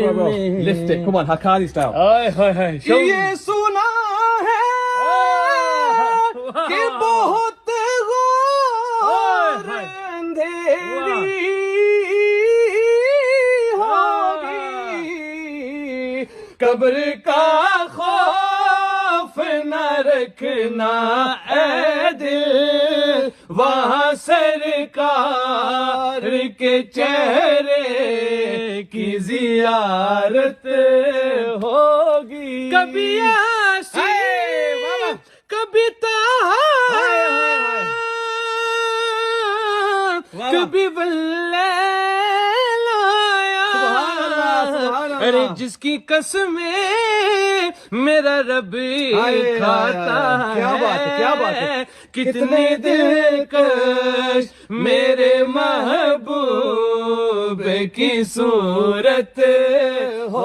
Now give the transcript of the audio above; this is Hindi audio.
Lift it. Come on, Haqqani style. ये सुना है कि बहुत घोर अंधेरी होगी, कब्र का खौफ न रखना ऐ दिल, वहाँ सरकार के चेहरे की जियारत होगी। कभी आशी कभी कभी बल्ले लाया, अरे जिसकी कसमें मेरा रब खाता है। क्या बात है, क्या बात है। कितने दिलकश मेरे महबूब की सूरत हो